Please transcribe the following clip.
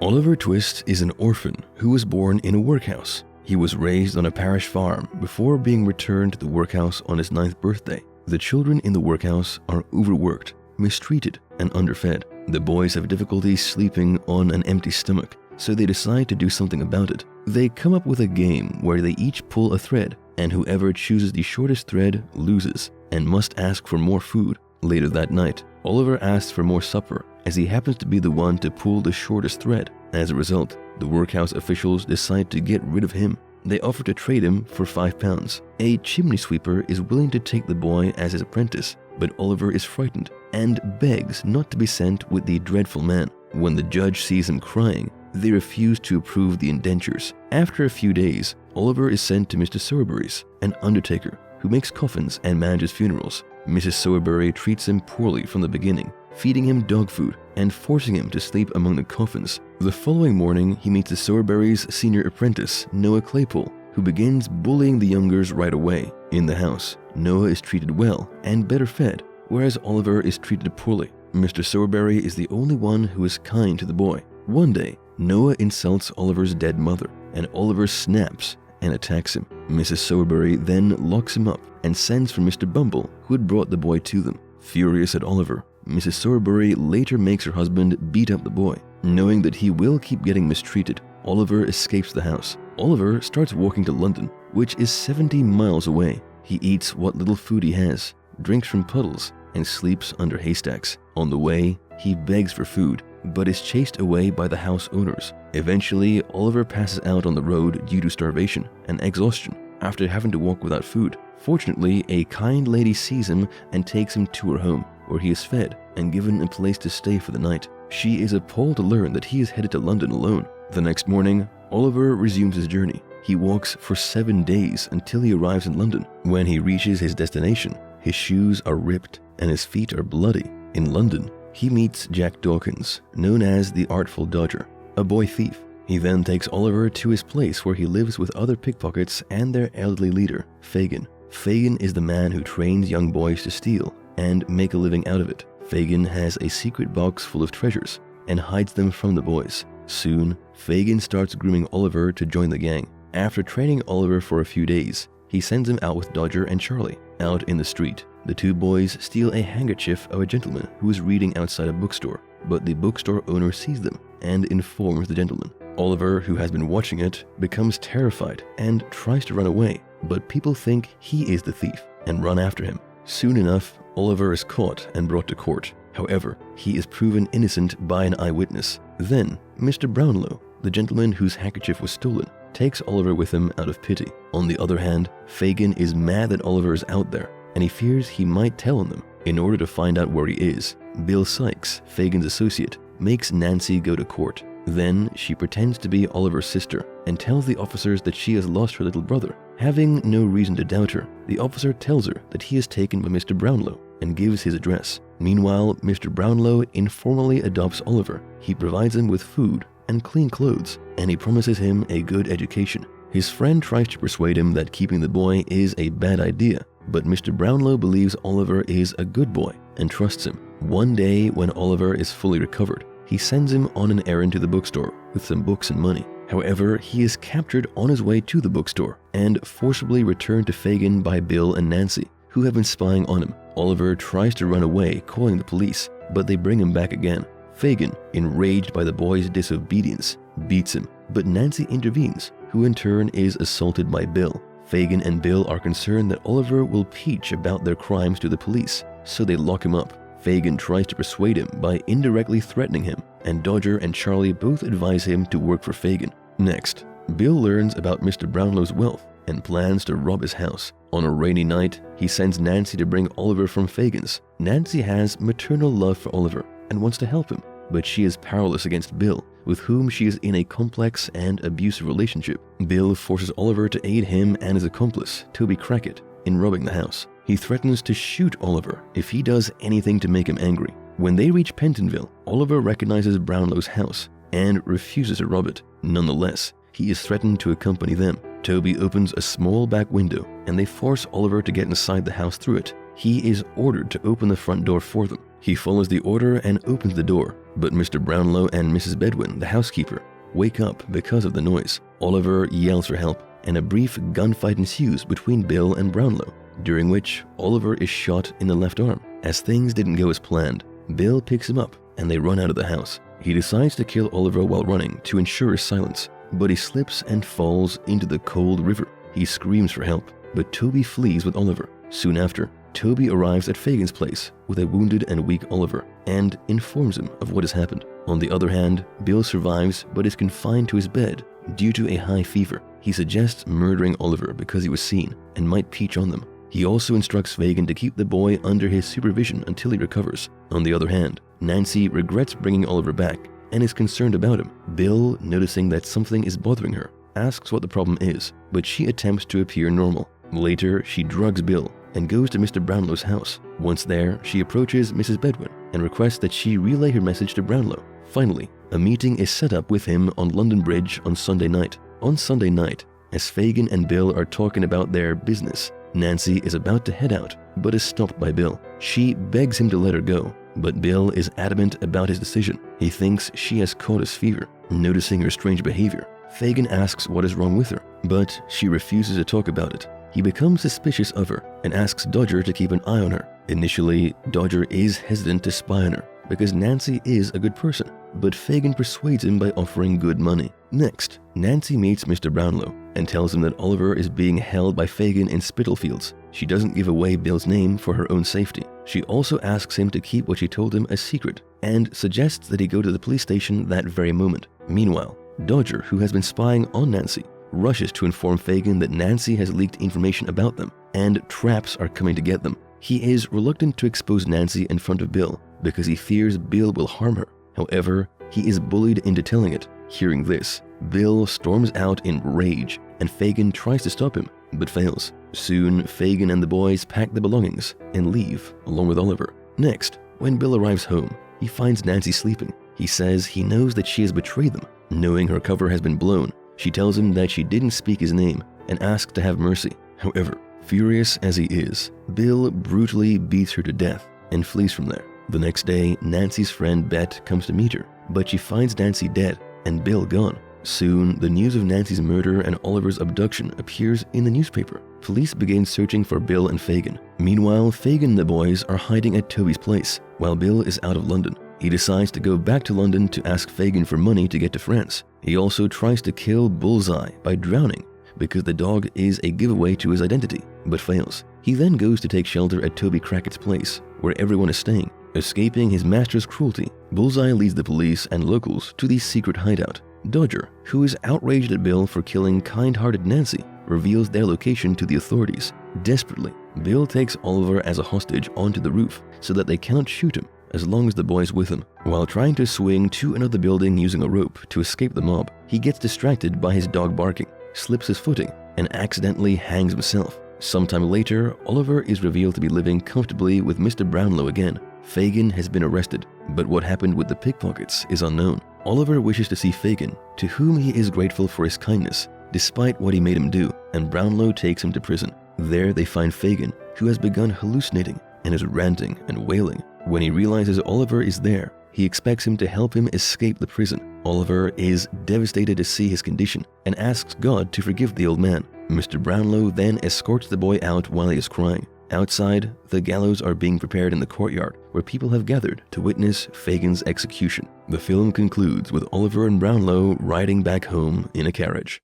Oliver Twist is an orphan who was born in a workhouse. He was raised on a parish farm before being returned to the workhouse on his 9th birthday. The children in the workhouse are overworked, mistreated, and underfed. The boys have difficulty sleeping on an empty stomach, so they decide to do something about it. They come up with a game where they each pull a thread, and whoever chooses the shortest thread loses and must ask for more food. Later that night, Oliver asks for more supper as he happens to be the one to pull the shortest thread. As a result, the workhouse officials decide to get rid of him. They offer to trade him for £5. A chimney sweeper is willing to take the boy as his apprentice, but Oliver is frightened and begs not to be sent with the dreadful man. When the judge sees him crying, they refuse to approve the indentures. After a few days, Oliver is sent to Mr. Sowerberry's, an undertaker who makes coffins and manages funerals. Mrs. Sowerberry treats him poorly from the beginning, feeding him dog food and forcing him to sleep among the coffins. The following morning, he meets the Sowerberry's senior apprentice, Noah Claypole, who begins bullying the youngers right away. In the house, Noah is treated well and better fed, whereas Oliver is treated poorly. Mr. Sowerberry is the only one who is kind to the boy. One day, Noah insults Oliver's dead mother, and Oliver snaps and attacks him. Mrs. Sowerberry then locks him up and sends for Mr. Bumble, who had brought the boy to them. Furious at Oliver, Mrs. Sowerberry later makes her husband beat up the boy. Knowing that he will keep getting mistreated, Oliver escapes the house. Oliver starts walking to London, which is 70 miles away. He eats what little food he has, drinks from puddles, and sleeps under haystacks. On the way, he begs for food, but is chased away by the house owners. Eventually, Oliver passes out on the road due to starvation and exhaustion after having to walk without food. Fortunately, a kind lady sees him and takes him to her home, where he is fed and given a place to stay for the night. She is appalled to learn that he is headed to London alone. The next morning, Oliver resumes his journey. He walks for 7 days until he arrives in London. When he reaches his destination, his shoes are ripped and his feet are bloody. In London, he meets Jack Dawkins, known as the Artful Dodger, a boy thief. He then takes Oliver to his place where he lives with other pickpockets and their elderly leader, Fagin. Fagin is the man who trains young boys to steal and make a living out of it. Fagin has a secret box full of treasures and hides them from the boys. Soon, Fagin starts grooming Oliver to join the gang. After training Oliver for a few days, he sends him out with Dodger and Charlie. Out in the street, the two boys steal a handkerchief of a gentleman who is reading outside a bookstore, but the bookstore owner sees them and informs the gentleman. Oliver, who has been watching it, becomes terrified and tries to run away, but people think he is the thief and run after him. Soon enough, Oliver is caught and brought to court. However, he is proven innocent by an eyewitness. Then, Mr. Brownlow, the gentleman whose handkerchief was stolen, takes Oliver with him out of pity. On the other hand, Fagin is mad that Oliver is out there, and he fears he might tell on them. In order to find out where he is, Bill Sykes, Fagin's associate, makes Nancy go to court. Then she pretends to be Oliver's sister and tells the officers that she has lost her little brother. Having no reason to doubt her, the officer tells her that he is taken by Mr. Brownlow and gives his address. Meanwhile, Mr. Brownlow informally adopts Oliver. He provides him with food and clean clothes, and he promises him a good education. His friend tries to persuade him that keeping the boy is a bad idea, but Mr. Brownlow believes Oliver is a good boy and trusts him. One day, when Oliver is fully recovered, he sends him on an errand to the bookstore with some books and money. However, he is captured on his way to the bookstore and forcibly returned to Fagin by Bill and Nancy, who have been spying on him. Oliver tries to run away, calling the police, but they bring him back again. Fagin, enraged by the boy's disobedience, beats him, but Nancy intervenes, who in turn is assaulted by Bill. Fagin and Bill are concerned that Oliver will peach about their crimes to the police, so they lock him up. Fagin tries to persuade him by indirectly threatening him, and Dodger and Charlie both advise him to work for Fagin. Next, Bill learns about Mr. Brownlow's wealth and plans to rob his house. On a rainy night, he sends Nancy to bring Oliver from Fagin's. Nancy has maternal love for Oliver and wants to help him, but she is powerless against Bill, with whom she is in a complex and abusive relationship. Bill forces Oliver to aid him and his accomplice, Toby Crackett, in robbing the house. He threatens to shoot Oliver if he does anything to make him angry. When they reach Pentonville, Oliver recognizes Brownlow's house and refuses to rob it. Nonetheless, he is threatened to accompany them. Toby opens a small back window and they force Oliver to get inside the house through it. He is ordered to open the front door for them. He follows the order and opens the door, but Mr. Brownlow and Mrs. Bedwin, the housekeeper, wake up because of the noise. Oliver yells for help, and a brief gunfight ensues between Bill and Brownlow, during which Oliver is shot in the left arm. As things didn't go as planned, Bill picks him up and they run out of the house. He decides to kill Oliver while running to ensure his silence, but he slips and falls into the cold river. He screams for help, but Toby flees with Oliver. Soon after, Toby arrives at Fagin's place with a wounded and weak Oliver and informs him of what has happened. On the other hand, Bill survives but is confined to his bed due to a high fever. He suggests murdering Oliver because he was seen and might peach on them. He also instructs Fagin to keep the boy under his supervision until he recovers. On the other hand, Nancy regrets bringing Oliver back and is concerned about him. Bill, noticing that something is bothering her, asks what the problem is, but she attempts to appear normal. Later, she drugs Bill and goes to Mr. Brownlow's house. Once there, she approaches Mrs. Bedwin and requests that she relay her message to Brownlow. Finally, a meeting is set up with him on London Bridge on Sunday night. On Sunday night, as Fagin and Bill are talking about their business, Nancy is about to head out, but is stopped by Bill. She begs him to let her go, but Bill is adamant about his decision. He thinks she has caught his fever. Noticing her strange behavior, Fagin asks what is wrong with her, but she refuses to talk about it. He becomes suspicious of her and asks Dodger to keep an eye on her. Initially, Dodger is hesitant to spy on her because Nancy is a good person, but Fagin persuades him by offering good money. Next, Nancy meets Mr. Brownlow and tells him that Oliver is being held by Fagin in Spitalfields. She doesn't give away Bill's name for her own safety. She also asks him to keep what she told him a secret and suggests that he go to the police station that very moment. Meanwhile, Dodger, who has been spying on Nancy, rushes to inform Fagin that Nancy has leaked information about them and traps are coming to get them. He is reluctant to expose Nancy in front of Bill because he fears Bill will harm her. However, he is bullied into telling it. Hearing this, Bill storms out in rage and Fagin tries to stop him, but fails. Soon, Fagin and the boys pack the belongings and leave along with Oliver. Next, when Bill arrives home, he finds Nancy sleeping. He says he knows that she has betrayed them. Knowing her cover has been blown, she tells him that she didn't speak his name and asks to have mercy. However, furious as he is, Bill brutally beats her to death and flees from there. The next day, Nancy's friend Bet comes to meet her, but she finds Nancy dead and Bill gone. Soon, the news of Nancy's murder and Oliver's abduction appears in the newspaper. Police begin searching for Bill and Fagin. Meanwhile, Fagin and the boys are hiding at Toby's place while Bill is out of London. He decides to go back to London to ask Fagin for money to get to France. He also tries to kill Bullseye by drowning because the dog is a giveaway to his identity, but fails. He then goes to take shelter at Toby Crackett's place, where everyone is staying. Escaping his master's cruelty, Bullseye leads the police and locals to the secret hideout. Dodger, who is outraged at Bill for killing kind-hearted Nancy, reveals their location to the authorities. Desperately, Bill takes Oliver as a hostage onto the roof so that they cannot shoot him as long as the boy's with him. While trying to swing to another building using a rope to escape the mob, he gets distracted by his dog barking, slips his footing, and accidentally hangs himself. Sometime later, Oliver is revealed to be living comfortably with Mr. Brownlow again. Fagin has been arrested, but what happened with the pickpockets is unknown. Oliver wishes to see Fagin, to whom he is grateful for his kindness, despite what he made him do, and Brownlow takes him to prison. There they find Fagin, who has begun hallucinating and is ranting and wailing. When he realizes Oliver is there, he expects him to help him escape the prison. Oliver is devastated to see his condition and asks God to forgive the old man. Mr. Brownlow then escorts the boy out while he is crying. Outside, the gallows are being prepared in the courtyard where people have gathered to witness Fagin's execution. The film concludes with Oliver and Brownlow riding back home in a carriage.